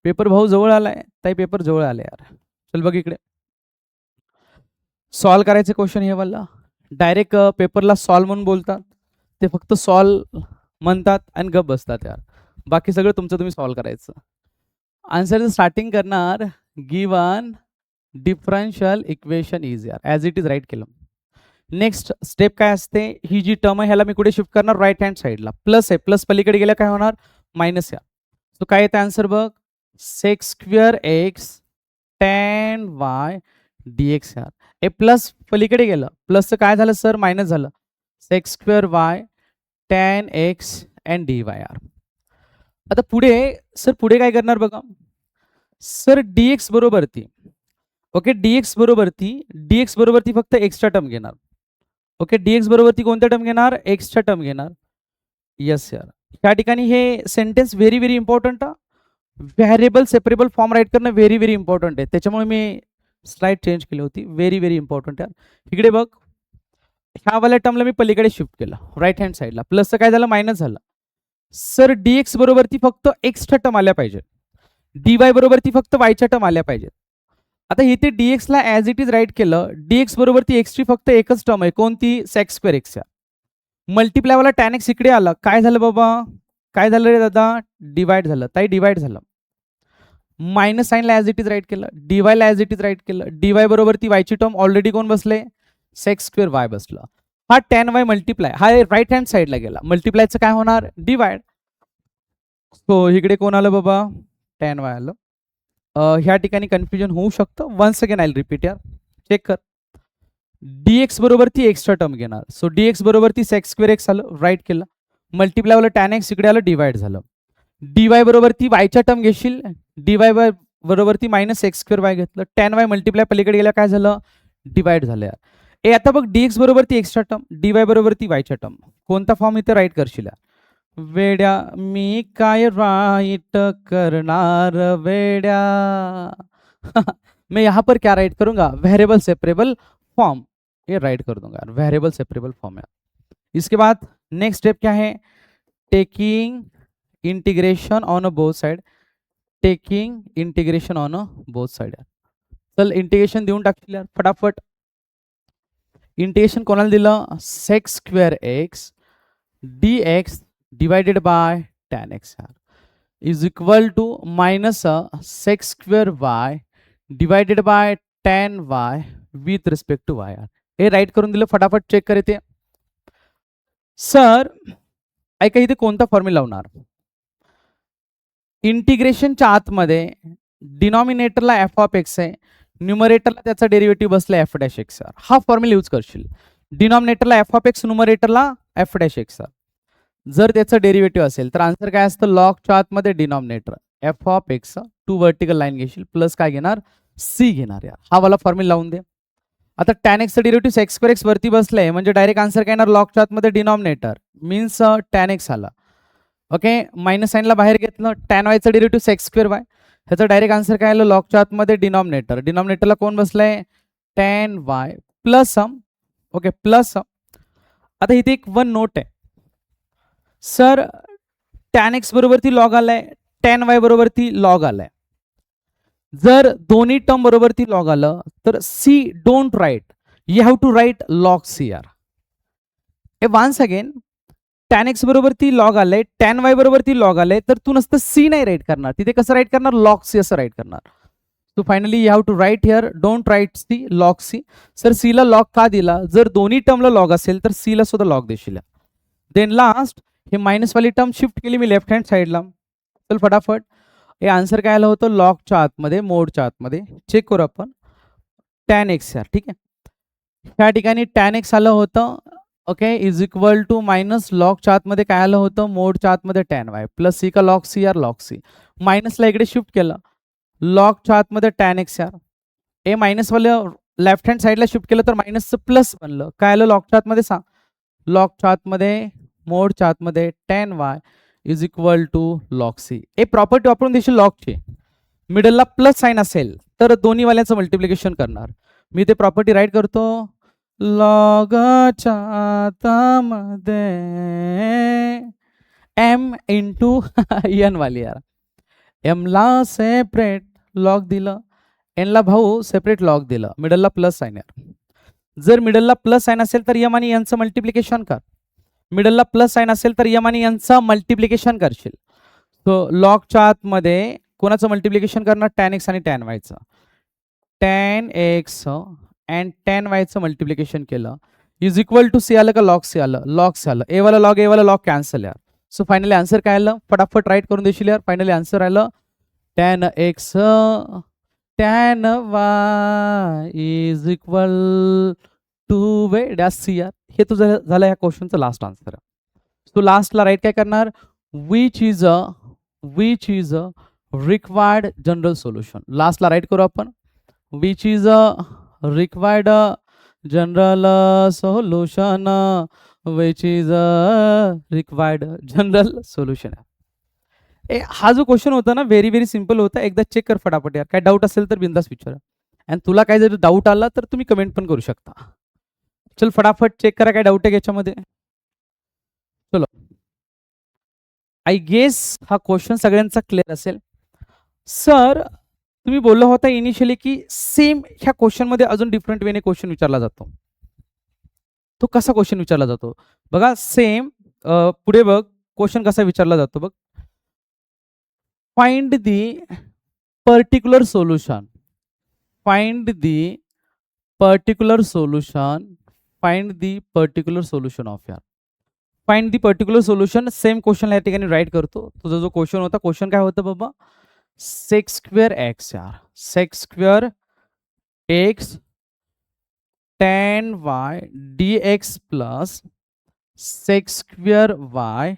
पेपर भाऊ जवळ आलाय ताई, पेपर जवळ आलाय यार. चल बघ इकडे. सॉल्व करायचे क्वेश्चन हे वाला. डायरेक्ट पेपरला सॉल्व म्हणून बोलतात, ते फक्त सॉल्व म्हणतात आणि गप बसतात यार. बाकी सगळं तुमचं तुम्ही सॉल्व करायचं. आन्सरचं स्टार्टिंग करणार गिवन डिफरन्शियल इक्वेशन इज यार ॲज इट इज राईट केलं. नेक्स्ट स्टेप काय असते ही जी टर्म आहे ह्याला मी कुठे शिफ्ट करणार राईट हँड साईडला. प्लस आहे प्लस पलीकडे गेल्या काय होणार मायनस या. सो काय येतं आन्सर बघ sec square x tan y d x यार. हे प्लस पलीकडे गेलं प्लसचं काय झालं सर मायनस झालं sec square y tan x and d y or. आता पुढे सर पुढे काय करणार बघा सर डी एक्स बरोबर ती. ओके डी एक्स बरोबर ती फक्त एक्सच्या टर्म घेणार. ओके डी एक्स बरोबर ती कोणत्या टर्म घेणार एक्सच्या टर्म घेणार. यस यार या ठिकाणी हे sentence very very important. Variable separable form write करणं व्हेरी व्हेरी इम्पॉर्टंट आहे. त्याच्यामुळे मी स्लाइड चेंज केली होती. व्हेरी व्हेरी इम्पॉर्टंट यार. इकडे बघ ह्या वाल्या टर्मला मी पलीकडे शिफ्ट केलं राईट हँड साईडला. प्लसचं काय झालं मायनस झालं. सर डी एक्स बरोबर ती फक्त एक्सच्या टर्म आल्या पाहिजे. डी वाय बरोबर ती फक्त वायच्या टर्म आल्या पाहिजेत. आता इथे डी एक्सला ॲज इट इज राईट केलं. डी एक्स बरोबर ती एक्सची फक्त एकच टर्म आहे कोणती सेक्स स्क्वेअर एक्स. मल्टिप्लायवाला टॅन एक्स इकडे आला काय झालं बाबा काय झालं रे दादा डिवाइड झालं ताई डिवाइड झालं. मायनस साईनला ॲज इट इज राईट केलं. डीवायला ॲज इट इज राईट केलं. डीवाय बरोबर ती वायची टर्म ऑलरेडी कोण बसले सेक्स स्क्वेअर वाय बसलं. हा टॅन वाय मल्टिप्लाय हा राईट हँड साईडला गेला. मल्टिप्लायचं काय होणार डिवाइड. सो इकडे कोण आलं बाबा टॅन वाय आलं. ह्या ठिकाणी कन्फ्युजन होऊ शकतं. वन्स अगेन आय रिपीट यार चेक कर. डी एक्स बरोबर ती एक्स्ट्रा टर्म घेणार. सो डी एक्स बरोबर ती सेक्स स्क्वेअर एक्स आलं राईट केलं. मल्टिप्लायवालं टॅन एक्स इकडे आलं डिवाइड झालं. डीवाय बरोबर ती वायच्या टर्म घेशील. डीवाय बरोबर ती मायनस एक्स स्क्वेअर वाय घेतलं. टॅन वाय मल्टिप्लाय पलीकडे गेल्या काय झालं डिवाइड झालं यार. आता बघ डी एक्स बरोबर ती एक्स्ट्रा टर्म डीवाय बरोबर ती वायच्या टर्म कोणता फॉर्म इथे राईट करशील यार. वेड्या मी काय राइट करणार वेड्या. मैं यहाँ पर क्या राइट करूंगा वेरिएबल सेपरेबल फॉर्म ये राइट कर दूंगा यार वेरिएबल सेपरेबल फॉर्म है. इसके बाद नेक्स्ट स्टेप क्या है taking integration on a both side. Taking integration on a both side यार. चल इंटिग्रेशन देऊन टाकतील यार फटाफट. इंटिग्रेशन कोणाला दिलं sex square x D x divided by tan x is equal to minus sec square y divided by tan y with respect to y. हे right करून दिलं फटाफट चेक कर येते. सर ऐका इथे कोणता फॉर्म्युला लावणार. इंटिग्रेशनच्या आतमध्ये डिनॉमिनेटरला एफ ऑफ एक्स आहे, न्यूमरेटरला त्याचा डेरिव्हेटिव्ह बसला एफ डॅश एक्स आर. हा फॉर्म्युला यूज करशील. डिनॉमिनेटरला एफ ऑफ एक्स, न्यूमरेटरला एफ डॅश एक्स आर. जर त्याचं डेरिव्हेटिव्ह असेल तर आन्सर काय असतं, लॉगच्या आतमध्ये denominator f of x, to vertical line घेशील प्लस काय घेणार, सी घेणार. यार हा वाला फॉर्म्युला लावून दे. आता टॅन एक्सचं डेरिव्हेटिव्ह सेक्स स्क्वेअर एक्स वरती बसलंय म्हणजे डायरेक्ट आन्सर काय येणार, लॉगच्या आतमध्ये डिनॉमिनेटर मीन्स टॅन एक्स आला. ओके, मायनस साईनला बाहेर घेतलं, टॅन वायचं डेरिव्हेटिव्ह सेक्स स्क्वेअर वाय, ह्याचा डायरेक्ट आन्सर काय आलं, लॉगच्या आतमध्ये डिनॉमिनेटर. डिनॉमिनेटरला कोण बसलंय, tan y plus some. Okay plus some. आता इथे एक वन नोट आहे सर, टॅन एक्स बरोबर ती लॉग आलाय, टॅन वाय बरोबर ती लॉग आलाय. जर दोन्ही टर्म बरोबर ती लॉग आलं तर c don't write, you have to write log c. Or a once again, tan x बरोबर ती लॉग आलंय, टॅन वाय बरोबर ती लॉग आलंय, तर तू नसतं सी नाही राईट करणार, तिथे कसं राईट करणार, लॉग सी असं राईट करणार. So finally you have to write here don't write c, log c. Sir c ला लॉग का दिला, जर दोन्ही टर्मला लॉग असेल तर सी ला सुद्धा लॉग देशील. देन लास्ट हे मायनस वाली टर्म शिफ्ट केली मी लेफ्ट हँड साईडला. चल फटाफट, हे आन्सर काय आलं होतं, लॉगच्या आतमध्ये मोडच्या आतमध्ये. चेक करू आपण, टॅन एक्स यार. ठीक आहे, त्या ठिकाणी टॅन एक्स आलं होतं. Okay, is equal to minus लॉगच्या आतमध्ये काय आलं होतं, मोडच्या आतमध्ये टॅन वाय प्लस सी का लॉग सी यार, लॉग सी. मायनसला इकडे शिफ्ट केलं, लॉगच्या आतमध्ये टॅन एक्स यार. ए मायनसवालं लेफ्ट हँड साईडला शिफ्ट केलं तर मायनसचं प्लस बनलं. काय आलं लॉगच्या आतमध्ये सांग, लॉगच्या आतमध्ये मोडच्या आतमध्ये tan y is equal to log c. A property वापरून देशील लॉगची, मिडलला प्लस साईन असेल तर दोन्ही वाल्याचं मल्टिप्लिकेशन करणार. मी ते प्रॉपर्टी राईट करतो, लॉगच्या आतमध्ये एम इंटू एन वाली. यार एम ला सेपरेट लॉग दिलं, एन ला भाऊ सेपरेट लॉग दिलं, मिडलला प्लस साईन. यार जर मिडलला प्लस साईन असेल तर यम आणि एनचं मल्टिप्लिकेशन कर, मिडलला प्लस साईन असेल तर यम आणि एनचं मल्टिप्लिकेशन करशील. सो लॉगच्या आतमध्ये कोणाचं मल्टिप्लिकेशन करणार, टॅन एक्स आणि टॅन वायचं. टॅन एक्स अँड टॅन वायचं मल्टिप्लिकेशन केलं इज इक्वल टू सी आलं का, लॉग सी आलं, लॉग सी आलं. ए वाला लॉग कॅन्सल. यार सो फायनली आन्सर काय आलं, फटाफट राईट करून देशील. यार फायनली आन्सर आलं tan x tan y is equal to वे डॅश सी. यार हे तुझं झालं या क्वेश्चनचं लास्ट आन्सर. सो लास्टला राईट काय करणार, which is a required general solution. लास्टला राईट करू आपण, which is a required general solution, which is a required general solution. ए हा जो क्वेश्चन होता ना व्हेरी व्हेरी सिंपल होता, एकदा चेक कर फटाफट. यार काय डाऊट असेल तर बिंदास विचारा, आणि तुला काय जर डाऊट आला तर तुम्ही कमेंट पण करू शकता. चल फटाफट चेक करा काय डाऊट आहे याच्यामध्ये. चलो आय गेस हा क्वेश्चन सगळ्यांचा क्लिअर असेल. सर तुम्ही बोलला होता इनिशियली की सेम ह्या क्वेश्चन मध्ये अजून डिफरंट वेने क्वेश्चन विचारला जातो. तो कसा क्वेश्चन विचारला जातो बघा, सेम पुढे बघ क्वेश्चन कसा विचारला जातो बघ. Find the particular solution, find the particular solution, find the particular solution of. यार find the particular solution same question या ठिकाणी राईट करतो. तुझा जो क्वेश्चन होता, क्वेश्चन काय होतं बाबा, सेक्स स्क्वेअर एक्स. यार sec square x tan y d x plus sec square y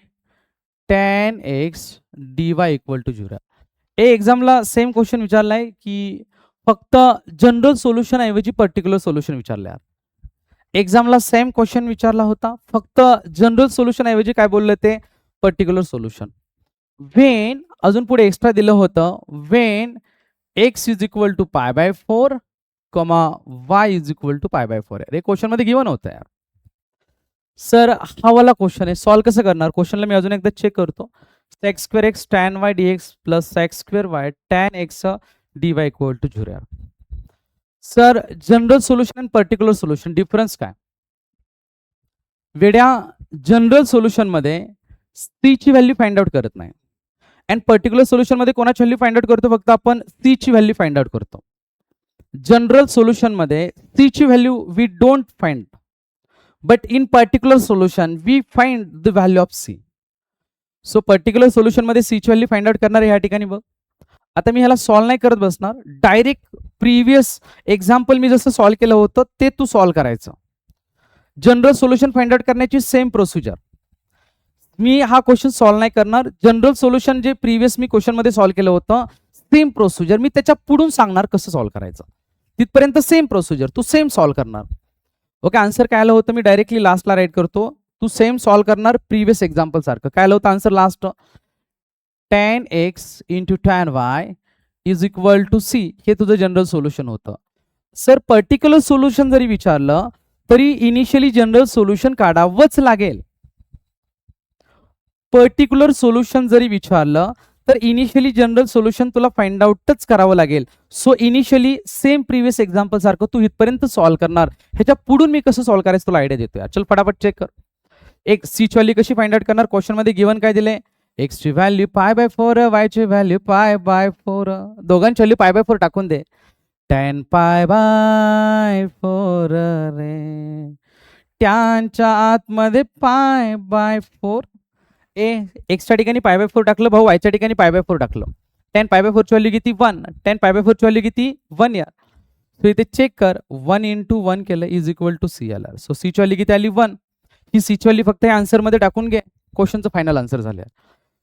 tan x d y equal to 0. ए एक्झामला सेम क्वेश्चन विचारलाय की फक्त जनरल सोल्युशन ऐवजी पर्टिक्युलर सोल्युशन विचारलंय. एक्झामला सेम क्वेश्चन विचारला होता, फक्त जनरल सोल्युशन ऐवजी काय बोललं ते पर्टिक्युलर सोल्युशन. वेन अजून पुढे एक्स्ट्रा दिलं होतं, when x is equal to pi by 4 comma y is equal to pi by 4. हे क्वेश्चन मध्ये गिवन होतं. यार सर हा वाला क्वेश्चन आहे, सॉल्व कसं करणार, क्वेश्चनला मी अजून एकदा चेक करतो. Sec square x tan y d x plus sec square y tan x d y equal to 0. Sir general solution आणि पर्टिक्युलर सोल्युशन डिफरन्स काय, वेड्या जनरल सोल्युशन मध्ये सी ची व्हॅल्यू फाइंड आउट करत नाही, अँड पर्टिक्युलर सोल्युशन मध्ये कोणाची value find out करतो, फक्त आपण सी ची व्हॅल्यू फाइंड आउट करतो. जनरल सोल्युशन मध्ये सी ची value we don't find, but in particular solution we find the value of c. So particular solution मध्ये सी ची व्हॅल्यू फाइंड आउट करणार आहे या ठिकाणी बघ. आता मी ह्याला सॉल्व्ह नाही करत बसणार, डायरेक्ट प्रिव्हियस एक्झाम्पल मी जसं सॉल्व्ह केलं होतं ते तू सॉल्व्ह करायचं. जनरल सोल्युशन फाइंड आउट करण्याची सेम प्रोसिजर. मी हा क्वेश्चन सॉल्व्ह नाही करणार, जनरल सोल्युशन जे प्रिव्हियस मी क्वेश्चन मध्ये सॉल्व्ह केलं होतं सेम प्रोसिजर मी त्याच्या पुढून सांगणार कसं सॉल्व्ह करायचं. तिथपर्यंत सेम प्रोसिजर तू सेम सॉल्व्ह करणार. ओके, आन्सर काय आलं होतं मी डायरेक्टली लास्टला राईट करतो. तू सेम सॉल्व्ह करणार प्रिव्हियस एक्झाम्पल सारखं. काय आलं होतं answer last, tan x into tan y is equal to C. हे तुझं जनरल सोल्युशन होतं. सर पर्टिक्युलर सोल्युशन जरी विचारलं तरी इनिशियली जनरल सोल्युशन काढावंच लागेल. पर्टिक्युलर सोल्युशन जरी विचारलं तर इनिशियली जनरल सोल्युशन तुला फाइंड आउटच करावं लागेल. So initially same previous example सारखं तू इथपर्यंत सॉल्व्ह करणार. ह्याच्या पुढून मी कसं सॉल्व्ह करायचं तुला आयडिया देतोय. चल फटाफट चेक कर. एक सी ची व्हॅल्यू कशी फाइंड आउट करणार. क्वेश्चन मध्ये गिवन काय दिले, एक्स ची व्हॅल्यू π/4 वाय ची व्हॅल्यू π/4. दोघांची व्हॅल्यू π/4 टाकून दे. tan π/4 रे, त्यांच्या आतमध्ये π/4. एक्सच्या ठिकाणी π/4 टाकलं भाऊ, वायच्या ठिकाणी π/4 टाकलं. tan π/4 ची व्हॅल्यू किती 1, tan π/4 ची व्हॅल्यू किती 1 यार. सो इथे चेक कर 1 इंटू 1 केलं इज इक्वल टू सी आला. सो सी ची व्हॅल्यू किती आली 1. ही सी ची व्हॅल्यू फक्त या आन्सर मध्ये टाकून घे, क्वेश्चनचं फायनल आन्सर झालं.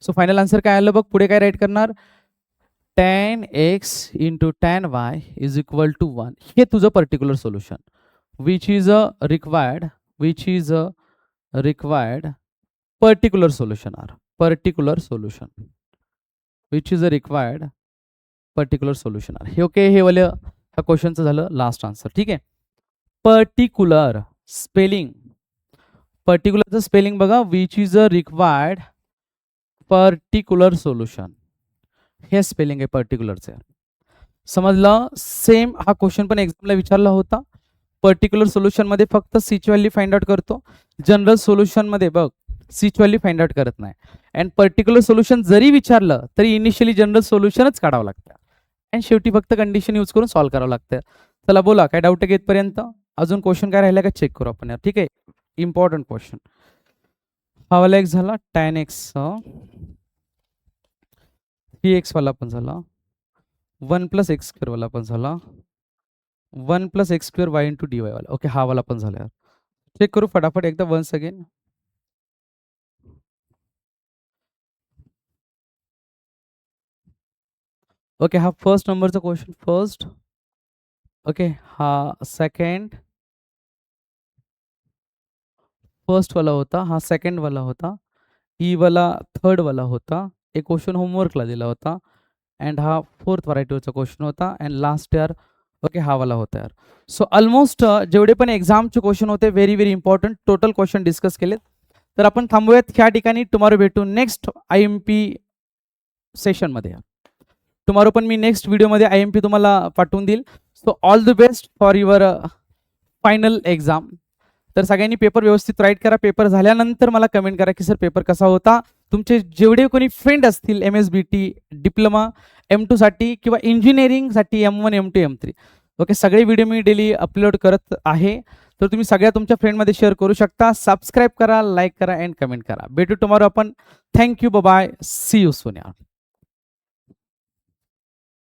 सो फायनल आन्सर काय आलं बघ. पुढे काय राईट करणार, tan x into tan y is equal to 1. हे तुझं particular solution which is a required particular solution or. Particular solution which is a required particular solution or. हे ओके, हे वालं ह्या क्वेश्चनचं झालं लास्ट आन्सर. ठीक आहे. पर्टिक्युलर स्पेलिंग, पर्टिक्युलरचं स्पेलिंग बघा, which is a required particular solution. हे स्पेलिंग आहे पर्टिक्युलरचं. समजलं. सेम हा क्वेश्चन पण एक्झामला विचारला होता. पर्टिक्युलर सोल्युशन मध्ये फक्त सी ची व्हॅल्यू फाइंड आउट करतो. जनरल सोल्युशन मध्ये बघ सी ची व्हॅल्यू फाइंड आउट करत नाही. अँड पर्टिक्युलर सोल्युशन जरी विचारलं तरी इनिशियली जनरल सोल्युशनच काढावं लागतं आणि शेवटी फक्त कंडिशन यूज करून सॉल्व्ह करावं लागतं. चला बोला, काय डाऊट आहे इथपर्यंत. अजून क्वेश्चन काय राहिला का चेक करू आपण यार. ठीक आहे, इम्पॉर्टंट क्वेश्चन. हा वाला एक झाला tan x, 3x वाला पण झाला, 1 + x² वाला पण झाला, 1 + x² y इंटू dy वाला. ओके, हा वाला पण झाला यार. चेक करू फटाफट एकदा वन्स अगेन. ओके, हा फर्स्ट नंबरचा क्वेश्चन फर्स्ट. ओके, हा सेकंड, फर्स्ट वाला होता, हा सेकंड वाला होता, ई वाला थर्ड वाला होता. एक क्वेश्चन होमवर्कला दिला होता अँड हा फोर्थ व्हरायटीचा क्वेश्चन होता अँड लास्ट यार ओके हा वाला होता यार. सो ऑलमोस्ट जेवढे पण एक्झामचे क्वेश्चन होते very very important total question discuss केलेत. तर आपण थांबूयात ह्या ठिकाणी. टुमॉरो भेटू नेक्स्ट IMP सेशनमध्ये. टुमॉरो पण मी नेक्स्ट व्हिडिओमध्ये IMP तुम्हाला पाठवून देईल. So all the best for your final exam. तर सगळ्यांनी पेपर व्यवस्थित राईट करा. पेपर झाल्यानंतर मला कमेंट करा की सर पेपर कसा होता. तुमचे जेवढे कोणी फ्रेंड असतील MSBT डिप्लोमा M2 साठी किंवा इंजिनिअरिंगसाठी M1 M2 M3 ओके सगळे व्हिडिओ मी डेली अपलोड करत आहे. तर तुम्ही सगळ्या तुमच्या फ्रेंडमध्ये शेअर करू शकता. सबस्क्राईब करा, लाईक करा अँड कमेंट करा. भेटू टुमॉरो आपण. Thank you, bye, see you soon.